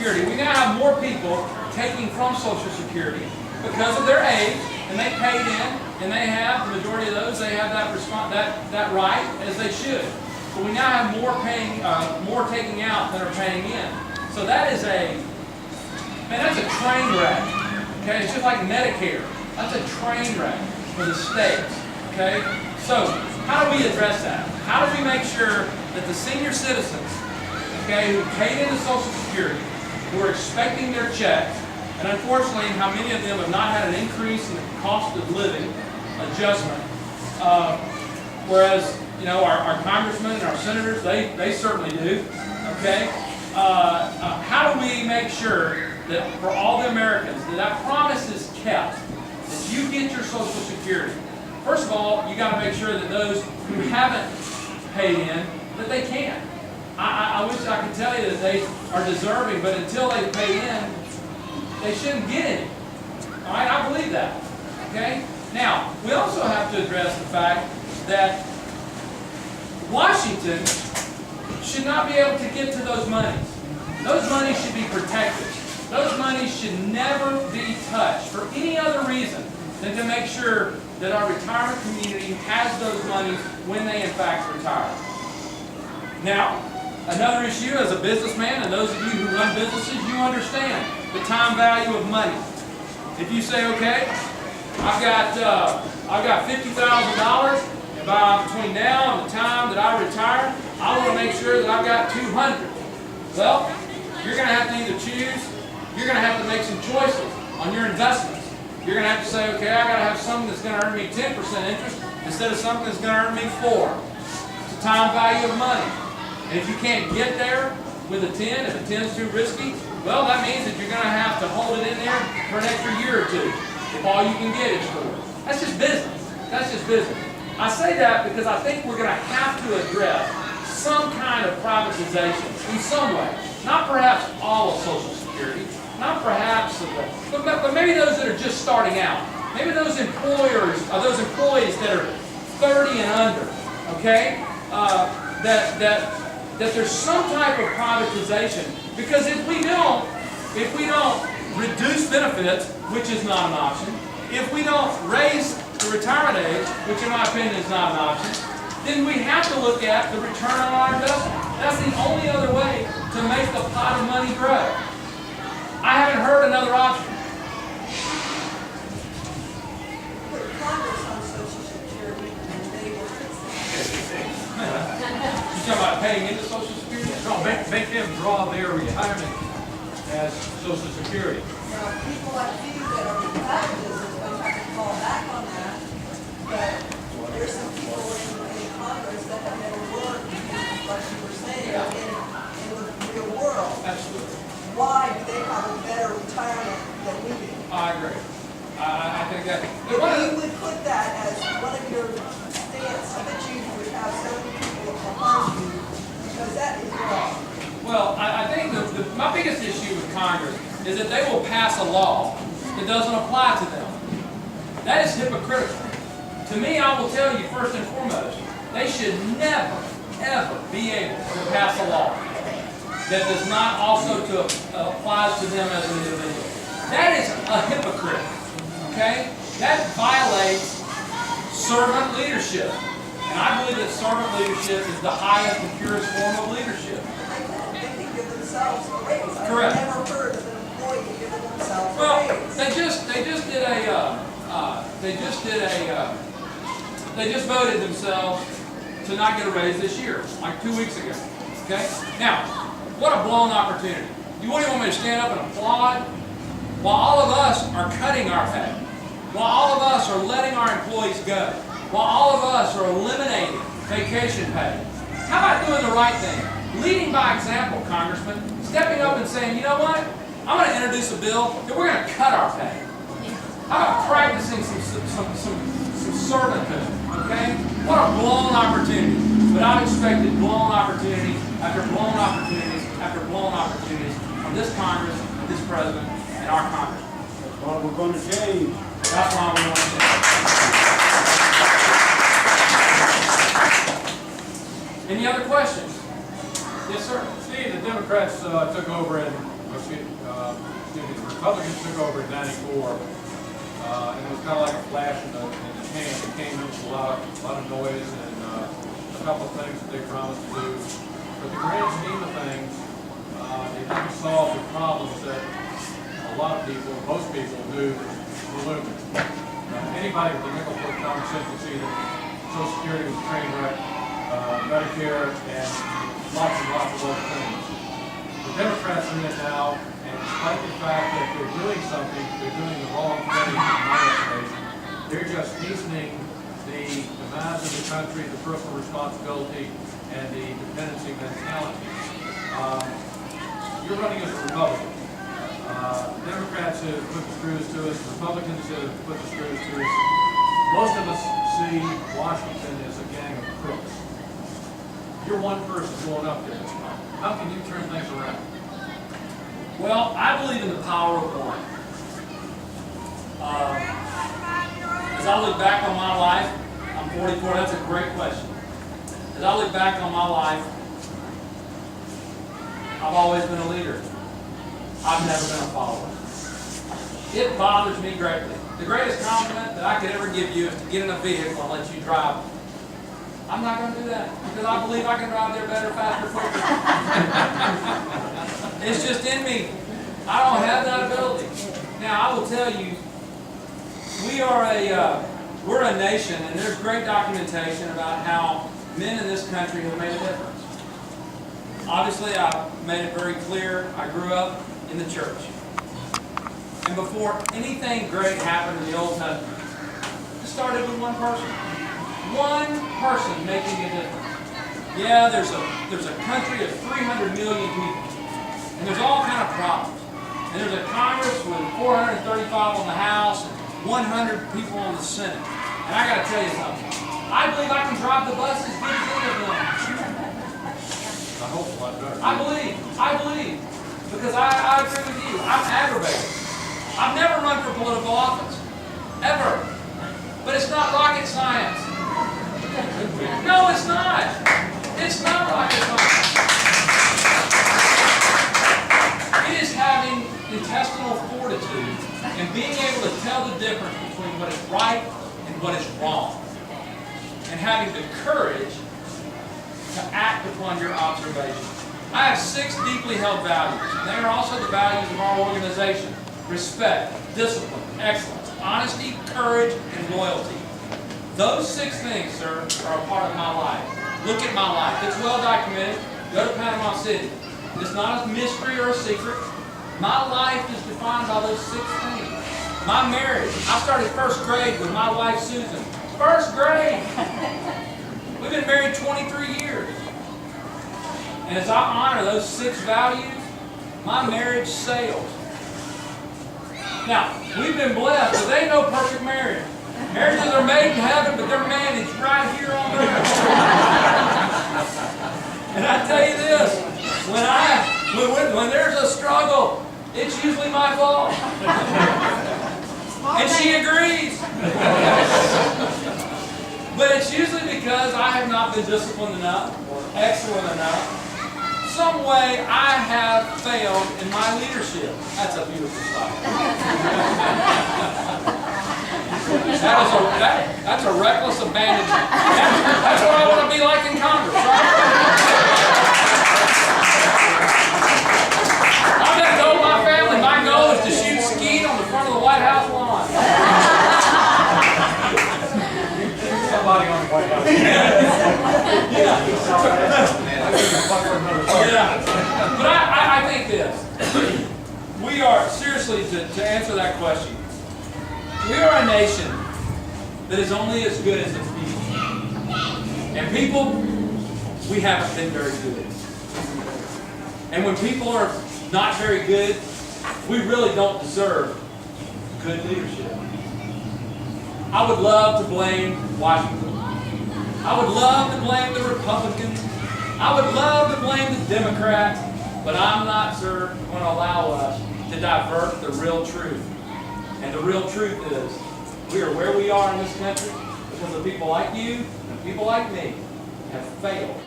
Security. We now have more people taking from Social Security because of their age, and they paid in, and they have, the majority of those, they have that right, as they should. But we now have more taking out than are paying in. So that is that's a train wreck. Okay, it's just like Medicare. That's a train wreck for the states. Okay, so how do we address that? How do we make sure that the senior citizens, okay, who paid into Social Security, who are expecting their checks, and unfortunately, how many of them have not had an increase in the cost of living adjustment, whereas our congressmen and our senators, they certainly do. Okay, how do we make sure that for all the Americans that promise is kept, that you get your Social Security? First of all, you got to make sure that those who haven't paid in, that they can. I wish I could tell you that they are deserving, but until they pay in, they shouldn't get any. All right, I believe that. Okay? Now, we also have to address the fact that Washington should not be able to get to those monies. Those monies should be protected. Those monies should never be touched for any other reason than to make sure that our retirement community has those monies when they in fact retire. Now, another issue as a businessman, and those of you who run businesses, you understand the time value of money. If you say, okay, I've got $50,000, and between now and the time that I retire, I want to make sure that I've got 200. Well, you're going to have to either choose. You're going to have to make some choices on your investments. You're going to have to say, okay, I got to have something that's going to earn me 10% interest instead of something that's going to earn me 4%. It's the time value of money. And if you can't get there with a 10, if a 10 is too risky, well, that means that you're going to have to hold it in there for an extra year or two if all you can get is 4. That's just business. That's just business. I say that because I think we're going to have to address some kind of privatization in some way. Not perhaps all of Social Security, not perhaps, but maybe those that are just starting out. Maybe those employers, those employees that are 30 and under, okay? That there's some type of privatization, because if we don't reduce benefits, which is not an option, if we don't raise the retirement age, which in my opinion is not an option, then we have to look at the return on our investment. That's the only other way to make the pot of money grow. I haven't heard another option. Put Congress on Social Security and they will fix it. You talking about paying into Social Security? No, make them draw their retirement as Social Security. Now, people like you that are retired business might have to fall back on that, but there's some people in Congress that have never worked, like you were saying, in the real world. Absolutely. Why do they have a better retirement than we do? I agree. I think that. If you would put that as one of your stance, I bet you would have so many people behind you, because that is wrong. Well, I think my biggest issue with Congress is that they will pass a law that doesn't apply to them. That is hypocritical. To me, I will tell you first and foremost, they should never, ever be able to pass a law that does not also apply to them as an individual. That is a hypocrite. Okay? That violates servant leadership. And I believe that servant leadership is the highest and purest form of leadership. They can give themselves a raise. Correct. I've never heard of an employee giving themselves a Well, raise. they just voted themselves to not get a raise this year, like 2 weeks ago. Okay? Now, what a blown opportunity. You wouldn't want me to stand up and applaud while all of us are cutting our pay, while all of us are letting our employees go, while all of us are eliminating vacation pay. How about doing the right thing? Leading by example, Congressman. Stepping up and saying, you know what? I'm going to introduce a bill that we're going to cut our pay. How about practicing some servanthood, okay? What a blown opportunity. But I've expected blown opportunity after blown opportunities after blown opportunities from this Congress, and this President, and our Congress. That's why we're going to change. That's why we want to change. Any other questions? Yes, sir. Steve, the Democrats took over in the Republicans took over in '94, and it was kind of like a flash in the pan. It came in with a lot of noise and a couple of things that they promised to do. But the grand scheme of things, it didn't solve the problems that a lot of people, most people, knew were looming. Anybody with a nickel for common sense will see that Social Security was a train wreck, Medicare, and lots and lots of other things. The Democrats are in it now, and despite the fact that they're doing something, they're doing the wrong thing in my estimation. They're just hastening the demise of the country, the personal responsibility, and the dependency mentality. You're running as a Republican. The Democrats have put the screws to us, the Republicans have put the screws to us. Most of us see Washington as a gang of crooks. You're one person going up there. How can you turn things around? Well, I believe in the power of one. As I look back on my life, I'm 44, that's a great question. As I look back on my life, I've always been a leader. I've never been a follower. It bothers me greatly. The greatest compliment that I could ever give you is to get in a vehicle and let you drive. I'm not going to do that because I believe I can drive there better, faster, quicker. It's just in me. I don't have that ability. Now, I will tell you, we're a nation, and there's great documentation about how men in this country have made a difference. Obviously, I've made it very clear, I grew up in the church. And before anything great happened in the Old Testament, it started with one person. One person making a difference. Yeah, there's a country of 300 million people, and there's all kind of problems. And there's a Congress with 435 on the House and 100 people on the Senate. And I got to tell you something. I believe I can drive the bus as good as any of them. I hope a lot better. I believe. Because I agree with you. I'm aggravated. I've never run for political office. Ever. But it's not rocket science. No, it's not. It's not rocket science. It is having intestinal fortitude and being able to tell the difference between what is right and what is wrong. And having the courage to act upon your observations. I have 6 deeply held values. They are also the values of our organization. Respect, discipline, excellence, honesty, courage, and loyalty. Those 6 things, sir, are a part of my life. Look at my life. It's well documented. Go to Panama City. It's not a mystery or a secret. My life is defined by those 6 things. My marriage. I started 1st grade with my wife, Susan. 1st grade! We've been married 23 years. And as I honor those 6 values, my marriage sails. Now, we've been blessed, but they ain't no perfect marriage. Marriages are made in heaven, but they're managed right here on earth. And I tell you this, when there's a struggle, it's usually my fault. And she agrees. But it's usually because I have not been disciplined enough or excellent enough. Some way I have failed in my leadership. That's a beautiful slide. That's a reckless abandonment. That's what I want to be like in Congress, right? I'm going to go with my family. My goal is to shoot skeet on the front of the White House lawn. Somebody on the White House. Yeah. But I think this. We are, seriously, to answer that question, we are a nation that is only as good as its people. And people, we haven't been very good. And when people are not very good, we really don't deserve good leadership. I would love to blame Washington. I would love to blame the Republicans. I would love to blame the Democrats. But I'm not, sir, going to allow us to divert the real truth. And the real truth is, we are where we are in this country because of people like you and people like me have failed